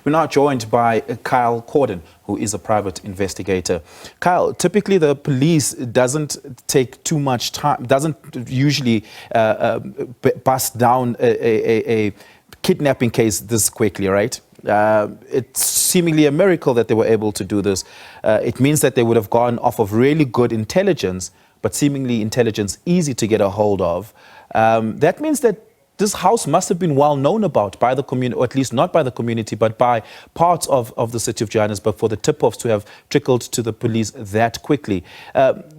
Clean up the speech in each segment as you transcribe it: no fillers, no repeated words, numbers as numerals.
We're now joined by Kyle Condon, who is a private investigator. Kyle, typically the police doesn't take too much time, doesn't usually bust down a kidnapping case this quickly, right? It's seemingly a miracle that they were able to do this. It means that they would have gone off of really good intelligence, but seemingly intelligence easy to get a hold of. That means that this house must have been well known about by the community, or at least not by the community, but by parts of the city of Johannesburg, for the tip-offs to have trickled to the police that quickly.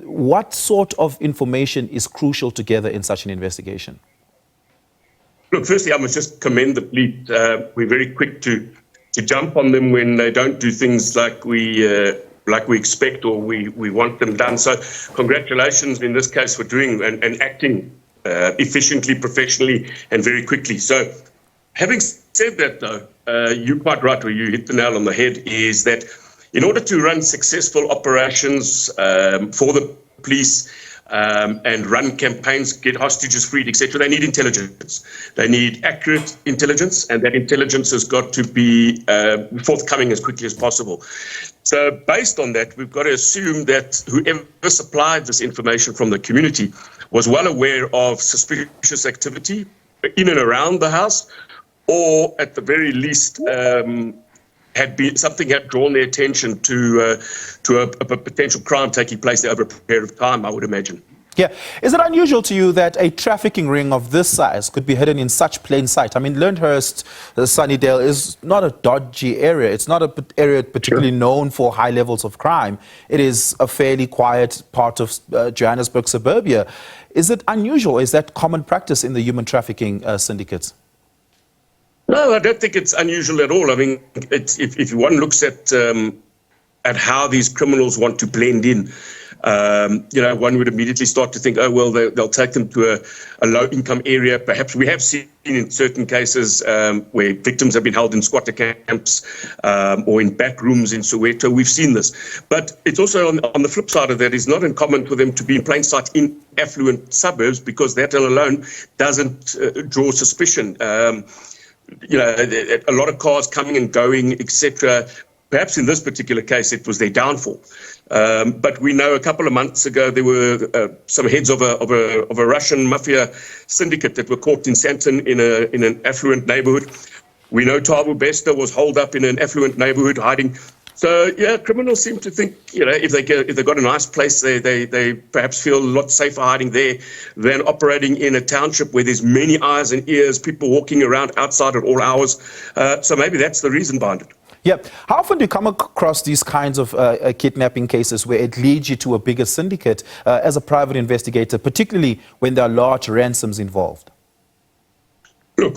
What sort of information is crucial to gather in such an investigation? Look, firstly, I must just commend the police. We're very quick to jump on them when they don't do things like we expect or we want them done. So congratulations in this case for doing and acting efficiently, professionally, and very quickly. So having said that, though, you're quite right, where you hit the nail on the head, is that in order to run successful operations for the police and run campaigns, get hostages freed, etc., they need intelligence. They need accurate intelligence, and that intelligence has got to be forthcoming as quickly as possible. So based on that, we've got to assume that whoever supplied this information from the community was well aware of suspicious activity in and around the house, or at the very least something had drawn their attention to a potential crime taking place there over a period of time, I would imagine. Yeah. Is it unusual to you that a trafficking ring of this size could be hidden in such plain sight? I mean, Lyndhurst, Sunnydale is not a dodgy area. It's not an area particularly known for high levels of crime. It is a fairly quiet part of Johannesburg suburbia. Is it unusual? Is that common practice in the human trafficking syndicates? No, I don't think it's unusual at all. I mean, if one looks at how these criminals want to blend in, one would immediately start to think, oh, well, they'll take them to a low-income area. Perhaps we have seen in certain cases where victims have been held in squatter camps or in back rooms in Soweto. We've seen this. But it's also on the flip side of that, it's not uncommon for them to be in plain sight in affluent suburbs, because that alone doesn't draw suspicion. A lot of cars coming and going, etc. Perhaps in this particular case, it was their downfall. But we know a couple of months ago there were some heads of a Russian mafia syndicate that were caught in Sandton in an affluent neighborhood. We know Thabo Bester was holed up in an affluent neighborhood hiding. So yeah, criminals seem to think, if they got a nice place, they perhaps feel a lot safer hiding there than operating in a township where there's many eyes and ears, people walking around outside at all hours. So maybe that's the reason behind it. Yeah. How often do you come across these kinds of kidnapping cases where it leads you to a bigger syndicate as a private investigator, particularly when there are large ransoms involved? Look,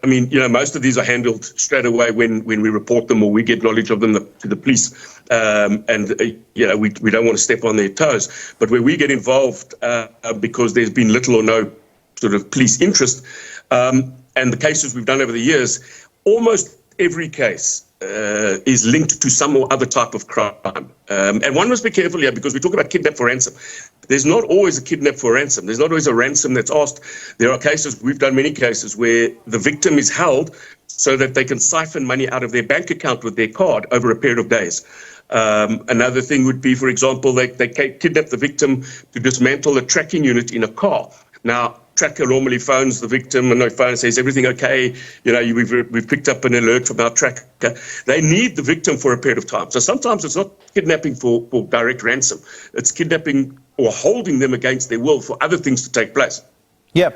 most of these are handled straight away when we report them or we get knowledge of them to the police. We don't want to step on their toes. But where we get involved because there's been little or no sort of police interest, and the cases we've done over the years, almost every case is linked to some or other type of crime. And one must be careful here, because we talk about kidnap for ransom. There's not always a kidnap for ransom. There's not always a ransom that's asked. There are cases, we've done many cases, where the victim is held so that they can siphon money out of their bank account with their card over a period of days. Another thing would be, for example, they kidnap the victim to dismantle a tracking unit in a car. Now, tracker normally phones the victim and the phone says, everything okay? We've picked up an alert from our tracker. They need the victim for a period of time. So sometimes it's not kidnapping for direct ransom. It's kidnapping or holding them against their will for other things to take place. Yeah.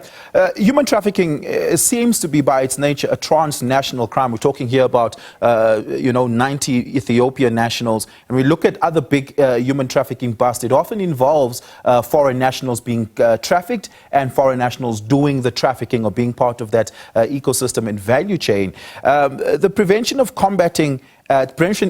Human trafficking seems to be by its nature a transnational crime. We're talking here about, 90 Ethiopian nationals. And we look at other big human trafficking busts. It often involves foreign nationals being trafficked and foreign nationals doing the trafficking or being part of that ecosystem and value chain. The Prevention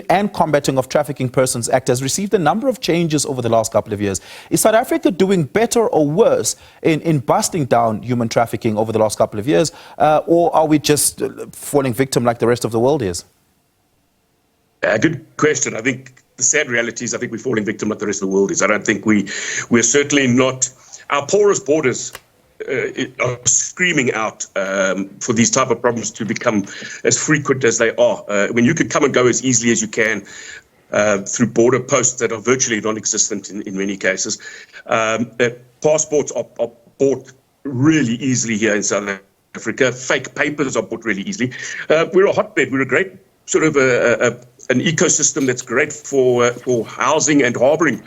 and Combating of Trafficking Persons Act has received a number of changes over the last couple of years. Is South Africa doing better or worse in busting down human trafficking over the last couple of years, or are we just falling victim like the rest of the world is? Good question. I think the sad reality is I think we're falling victim like the rest of the world is. I don't think we're certainly not. Our porous borders are screaming out for these type of problems to become as frequent as they are. When you could come and go as easily as you can through border posts that are virtually non-existent in many cases. Passports are bought really easily here in South Africa. Fake papers are bought really easily. We're a hotbed. We're a great sort of an ecosystem that's great for housing and harboring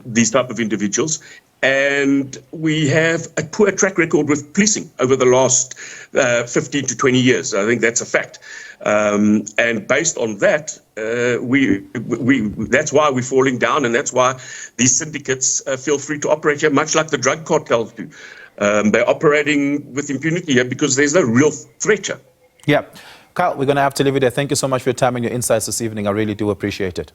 these type of individuals. And we have a poor track record with policing over the last 15 to 20 years. I think that's a fact. And based on that, that's why we're falling down, and that's why these syndicates feel free to operate here, much like the drug cartels do. They're operating with impunity here because there's no real threat here. Yeah. Kyle, we're going to have to leave it there. Thank you so much for your time and your insights this evening. I really do appreciate it.